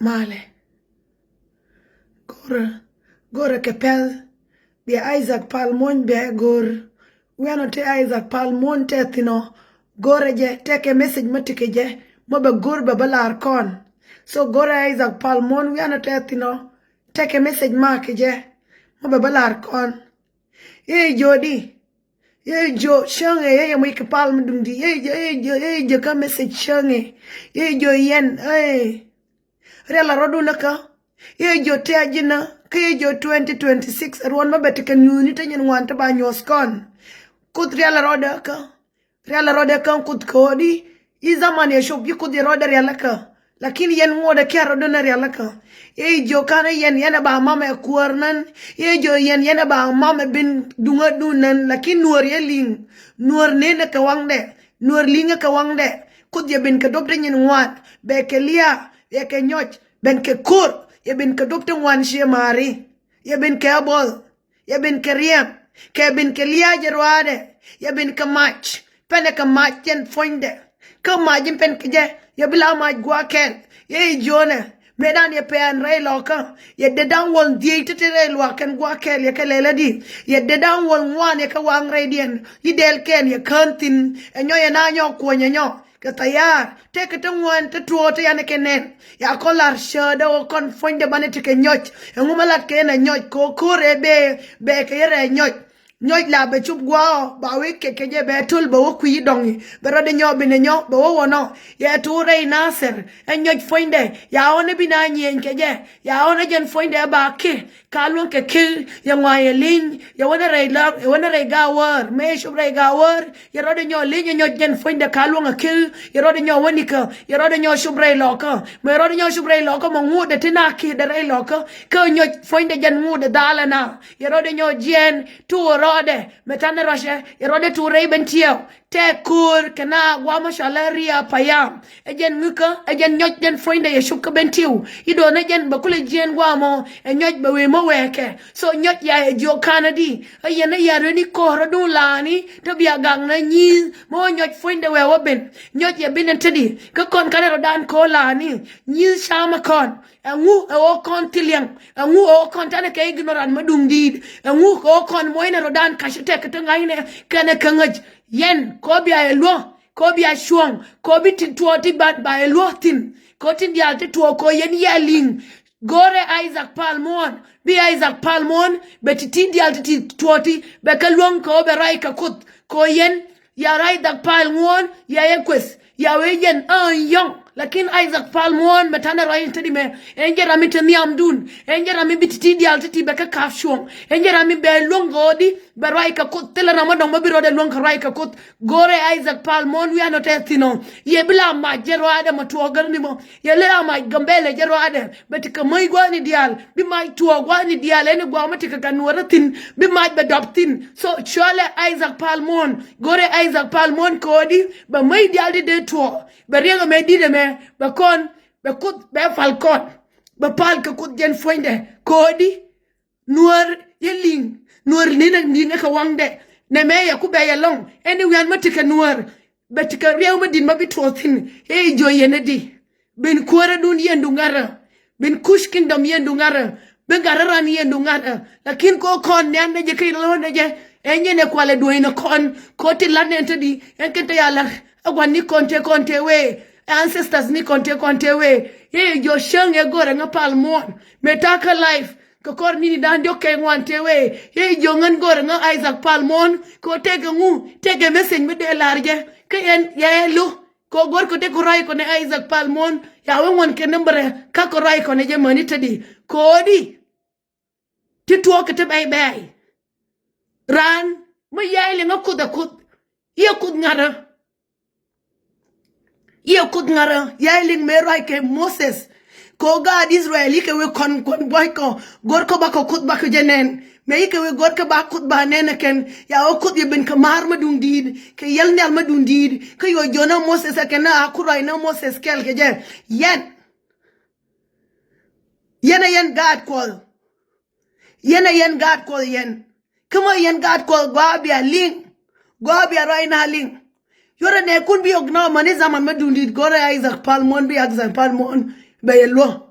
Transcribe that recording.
male gore kepel be Isaac Palmon be gor we are not Isaac Palmon tetino gore je take a message matike je mobe gor be balar kon so gore Isaac Palmon we are not tetino take a message mark je mobe balar kon jodi jo shange mwike palm dundi jo ka message shange jo yen rela rodu naka jo te ajina ke jo 2026 arwan mabete kan yuni tanyen wanta ba nyos kon kut rela roda ka kut kodi izaman ya shop yikut roda rela ka lakini yen ngoda kya roda na rela ka jo kana yen ba mama ya kuarnan jo yen ba mama bin dunga dunan lakini nuor yeling nuor nene ka wangde nuor linga ka wangde kut ye bin ka dokta nyen ngwan be ke lia ye ke nyoch ben ke kur ye bin ka dokta ngwan she mari ye bin ke abol ye bin ke riem ke bin ke lia jerwade ye bin ka mach pene ka mach yen fonde ka majin pen ke je ye bila mach gwa ken ye jone medan ye pen ray loka ye dedan won di tetere lo ken gwa kel ye kelele di ye dedan won wan ye ka wang ray dien yi del ken ye kantin enyo ye na nyo ko nyo katayar take it one to two to yana kenen ya kolar shada o kon fonde bane tike nyoch ngumalat ken nyoch ko kore be ke yere nyoch la be chup gwa ba we ke je be tul ba wo kuyi dongi be rode nyo be nyo be wo wono ya ture naser nyoch fonde ya one bi na nyen ke je ya one jen fonde ba ke kalon ke ya ngwaye lin ya wona re la wona re ga wor me shup re ga wor ya rode nyo lin nyoch jen fonde kalon ke ya rode nyo woni ka ya rode nyo shup re loka me rode nyo shup re loka mo ngude tina ki de re loka ka nyoch fonde jen ngude dalana ya rode nyo jen tu rode metane roshe ya rode tu re bentio te kur kana gwama shalaria payam ejen nguka ejen nyoch jen fonde ya shup ka bentio ido na jen bakule jen gwamo nyoch be we mo weke so nyoch ya jo kanadi ayena ya reni ko rodu lani to bia gang na nyi mo nyoch fonde we woben nyoch ya binen tedi ka kon kana rodan ko lani nyi shama kon angu o kon tiliang angu o kon tane ke ignorant madum did angu o kon moina rodan kashite ka ngaine kana kangaj yen ko bia elo ko bia shuang ko biti tuoti bat ba elo tin ko tin dialte tuo ko yen yaling gore Isaac Palmon bi Isaac Palmon beti tin dialte tuoti be kalwon ko be rai ka kut ko yen ya rai Isaac Palmon ya yekwes ya weyen an young lakin Isaac Palmon metana rai tedi me enjera mi temi amdun enjera mi biti dialte ti be ka kafshon enjera mi be longodi be rai ka kut tele ramadon mabiro de long rai ka kut gore Isaac Palmon we are not etino ye bila ma jero ade matuogar ni mo ye le ma gambele jero ade beti ka mai gwani dial bi mai tuo gwani dial ene gwa mati ka kanwaratin bi mai be doptin so chole Isaac Palmon gore Isaac Palmon kodi ba mai dial de tuo be rego me dide me be kon be kut be falcon be pal ka kut jen fonde kodi nuor yeling nuor nina ka wangde ne me ya kube ya long eni wian matika nuor betika rew madin mabitothin e jo yenedi ben kuara dun yendu ngara ben kushkin dom yendu ngara ben gararan yendu ngara lakin ko kon nande je kay lo ne je enye ne kwale doina kon ko ti lanne tedi enkete yala agwani konte we ancestors ni konte we e jo shange gore nga Palmon metaka life ko kor ni dan do ke wante we ye jongan gor nga Isaac Palmon ko tege message me de large ke en ye lu ko gor ko de ko rai ko ne Isaac Palmon ya won ke number ka ko rai ko ne je mani tedi ko di ti to ke te bay ran mo yayle nga kuda kud ye kud ngara yayle me rai ke Moses ko God Israel ke we kon boy ko gor ko ba ko kut ba ko jenen me ke we gor ko ba kut ba nene ken ya o kut ye ben ka mar ma dum did ke yel nel ma dum did ke yo jona Moses ke na akurai na Moses kel ke je yen God call yen kuma yen God call go bia ling go bia right na ling yore ne kun bi ogna mani zaman ma dum did gore Isaac Palmon bi Isaac Palmon be yello